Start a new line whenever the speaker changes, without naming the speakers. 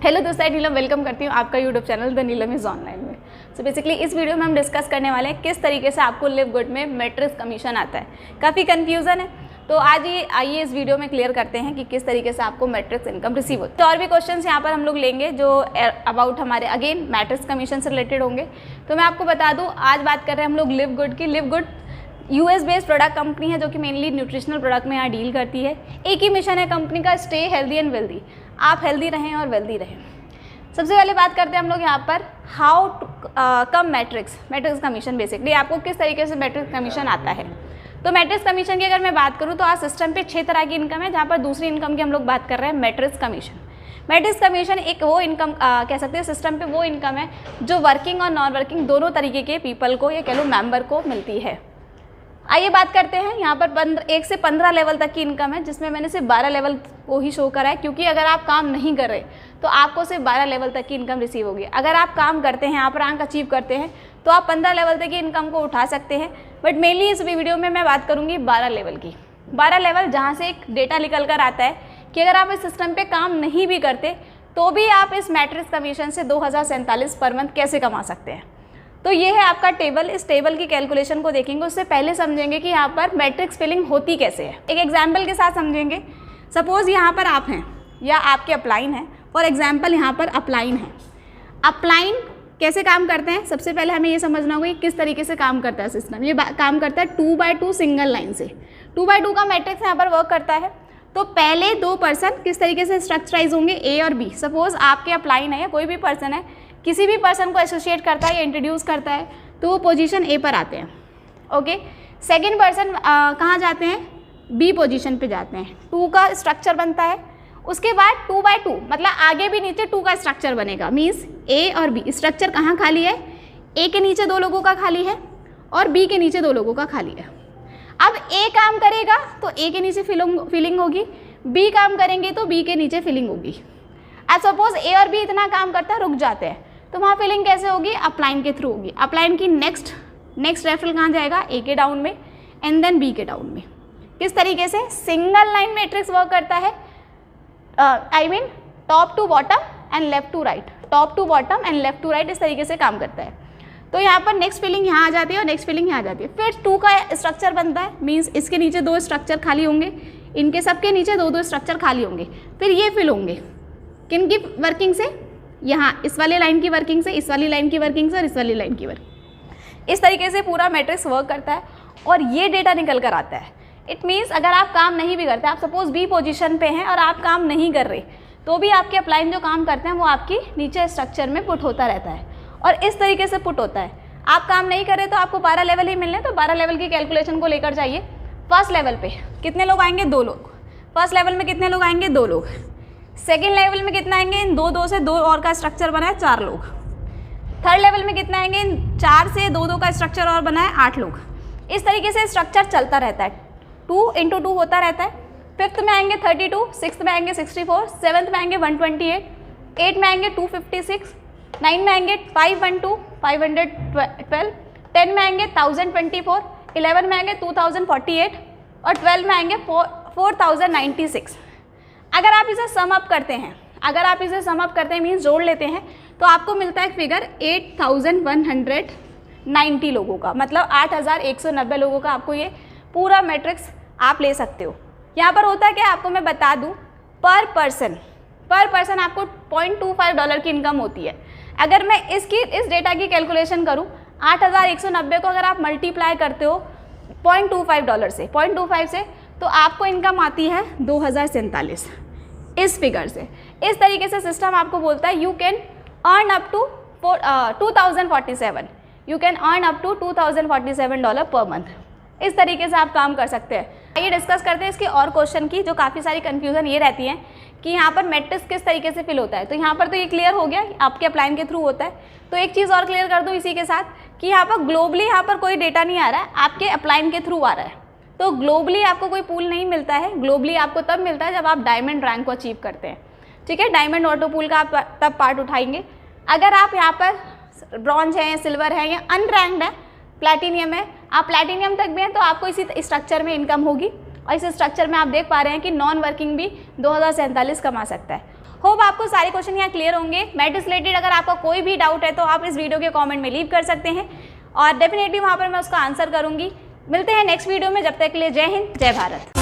Hello दोस्तों, नीलम welcome करती हूँ आपका YouTube channel the Neelam is online में। सो बेसिकली इस वीडियो में हम डिस्कस करने वाले हैं किस तरीके से आपको लिव गुड में मैट्रिक्स कमीशन आता है। काफ़ी कन्फ्यूज़न है, तो आज ही आइए इस वीडियो में क्लियर करते हैं कि किस तरीके से आपको मैट्रिक्स इनकम रिसीव होती है। तो और भी क्वेश्चंस यहाँ पर हम लोग लेंगे जो अबाउट हमारे अगेन मैट्रिक्स कमीशन से रिलेटेड होंगे। तो मैं आपको बता दूँ, आज बात कर रहे हैं हम लोग लिव गुड की। Live good US based product company है जो कि मेनली न्यूट्रिशनल प्रोडक्ट में यहाँ डील करती है। एक ही मिशन है कंपनी का, स्टे हेल्दी एंड वेल्दी। आप हेल्दी रहें और वेल्दी रहें। सबसे पहले बात करते हैं हम लोग यहाँ पर how to come matrix commission. Basically आपको किस तरीके से मैट्रिक्स कमीशन आता है। तो मैट्रिक्स कमीशन की अगर मैं बात करूँ तो आज सिस्टम पे 6 तरह की इनकम है, जहाँ पर दूसरी इनकम की हम लोग बात कर रहे हैं मैट्रिक्स कमीशन। मैट्रिक्स कमीशन एक वो इनकम कह सकते हैं, सिस्टम पे वो इनकम है जो वर्किंग और नॉन वर्किंग दोनों तरीके के पीपल को या कह लो मेंबर को मिलती है। आइए बात करते हैं यहाँ पर 1 से 15 लेवल तक की इनकम है, जिसमें मैंने सिर्फ 12 लेवल को ही शो करा है, क्योंकि अगर आप काम नहीं कर रहे तो आपको सिर्फ 12 लेवल तक की इनकम रिसीव होगी। अगर आप काम करते हैं, आप रैंक अचीव करते हैं, तो आप 15 लेवल तक की इनकम को उठा सकते हैं। बट मेनली इस वीडियो में मैं बात करूँगी 12 लेवल की। 12 लेवल जहाँ से एक डेटा निकल कर आता है कि अगर आप इस सिस्टम पर काम नहीं भी करते तो भी आप इस मैट्रिक्स कमीशन से 2047 पर मंथ कैसे कमा सकते हैं। तो ये है आपका टेबल। इस टेबल की कैलकुलेशन को देखेंगे, उससे पहले समझेंगे कि यहाँ पर मैट्रिक्स फिलिंग होती कैसे है। एक एग्जाम्पल के साथ समझेंगे। सपोज यहाँ पर आप हैं या आपके अपलाइन है, फॉर एग्जाम्पल यहाँ पर अपलाइन है। अपलाइन कैसे काम करते हैं, सबसे पहले हमें ये समझना होगा कि किस तरीके से काम करता है सिस्टम। ये काम करता है 2x2 सिंगल लाइन से। 2x2 का मैट्रिक्स यहाँ पर वर्क करता है। तो पहले 2 पर्सन किस तरीके से स्ट्रक्चराइज होंगे, ए और बी। सपोज आपके अपलाइन है या कोई भी पर्सन है, किसी भी पर्सन को एसोसिएट करता है या इंट्रोड्यूस करता है, तो वो पोजीशन ए पर आते हैं। ओके, सेकंड पर्सन कहाँ जाते हैं, बी पोजीशन पे जाते हैं। 2 का स्ट्रक्चर बनता है। उसके बाद 2x2 मतलब आगे भी नीचे 2 का स्ट्रक्चर बनेगा। मीन्स ए और बी स्ट्रक्चर कहाँ खाली है, ए के नीचे 2 लोगों का खाली है और बी के नीचे 2 लोगों का खाली है। अब ए काम करेगा तो ए के नीचे फिलिंग होगी, बी काम करेंगे तो बी के नीचे फिलिंग होगी। अब सपोज ए और बी इतना काम करता है, रुक जाते हैं, तो वहाँ फिलिंग कैसे होगी, अपलाइन के थ्रू होगी। अपलाइन की नेक्स्ट रेफरल कहाँ जाएगा, ए के डाउन में एंड देन बी के डाउन में। किस तरीके से सिंगल लाइन मैट्रिक्स वर्क करता है, I mean top to bottom and left to right, top to bottom and left to right, इस तरीके से काम करता है। तो यहाँ पर नेक्स्ट फिलिंग यहाँ आ जाती है और नेक्स्ट फिलिंग यहाँ आ जाती है। फिर 2 का स्ट्रक्चर बनता है, मीन्स इसके नीचे 2 स्ट्रक्चर खाली होंगे, इनके सबके नीचे 2 स्ट्रक्चर खाली होंगे। फिर ये फिल होंगे किन की वर्किंग से, यहाँ इस वाले लाइन की वर्किंग से, इस वाली लाइन की वर्किंग से और इस वाली लाइन की वर्किंग। इस तरीके से पूरा मैट्रिक्स वर्क करता है और ये डेटा निकल कर आता है। इट मीन्स अगर आप काम नहीं भी करते, आप सपोज बी पोजीशन पे हैं और आप काम नहीं कर रहे, तो भी आपके अपलाइन जो काम करते हैं वो आपकी नीचे स्ट्रक्चर में पुट होता रहता है और इस तरीके से पुट होता है। आप काम नहीं कर रहे तो आपको 12 लेवल ही मिलने, तो 12 लेवल की कैलकुलेशन को लेकर जाइए। फर्स्ट लेवल पे कितने लोग आएंगे, 2 लोग। फर्स्ट लेवल में कितने लोग आएंगे, 2 लोग। सेकेंड लेवल में कितना आएंगे, इन 2 से 2 और का स्ट्रक्चर बना है, 4 लोग। थर्ड लेवल में कितना आएंगे, इन 4 से 2 का स्ट्रक्चर और बना है, 8 लोग। इस तरीके से स्ट्रक्चर चलता रहता है, 2 × 2 होता रहता है। फिफ्थ में आएंगे 32, सिक्स्थ में आएंगे 64, सेवन्थ में आएंगे 128, 8 में आएंगे 256, 9 में आएंगे 512, 512, 10 में आएंगे 1024, 11 में आएंगे 2048 और 12 में आएंगे 4096। अगर आप इसे सम अप करते हैं, मीन्स जोड़ लेते हैं, तो आपको मिलता है फिगर 8190 लोगों का, मतलब 8190 लोगों का आपको ये पूरा मैट्रिक्स आप ले सकते हो। यहाँ पर होता है क्या, आपको मैं बता दूँ, पर पर्सन आपको $0.25 की इनकम होती है। अगर मैं इस डेटा की कैलकुलेशन करूँ, 8190 को अगर आप मल्टीप्लाई करते हो $0.25 से, तो आपको इनकम आती है 2047 इस फिगर से। इस तरीके से सिस्टम आपको बोलता है you can earn up to $2047, you can earn up to $2047 per month. इस तरीके से आप काम कर सकते हैं। आइए डिस्कस करते हैं इसके और क्वेश्चन की, जो काफ़ी सारी कन्फ्यूजन ये रहती है कि यहाँ पर मैट्रिक्स किस तरीके से फिल होता है। तो यहाँ पर तो ये क्लियर हो गया, आपके अपलाइन के थ्रू होता है। तो एक चीज़ और क्लियर कर दूँ इसी के साथ कि यहाँ पर ग्लोबली यहाँ पर कोई डेटा नहीं आ रहा है, आपके अपलाइन के थ्रू आ रहा है। तो ग्लोबली आपको कोई पूल नहीं मिलता है। ग्लोबली आपको तब मिलता है जब आप डायमंड रैंक को अचीव करते हैं। ठीक है, डायमंड ऑटो पूल का आप तब पार्ट उठाएंगे। अगर आप यहाँ पर ब्रॉन्ज है, सिल्वर है या अनरैंक्ड है, प्लैटिनियम है, आप प्लैटिनियम तक भी हैं, तो आपको इसी स्ट्रक्चर में इनकम होगी। और इस स्ट्रक्चर में आप देख पा रहे हैं कि नॉन वर्किंग भी 2047 कमा सकता है। होप आपको सारे क्वेश्चन यहाँ क्लियर होंगे। मैट्रिक्स रिलेटेड अगर आपका कोई भी डाउट है तो आप इस वीडियो के कमेंट में लीव कर सकते हैं और डेफिनेटली वहाँ पर मैं उसका आंसर करूँगी। मिलते हैं नेक्स्ट वीडियो में, जब तक के लिए जय हिंद जय भारत।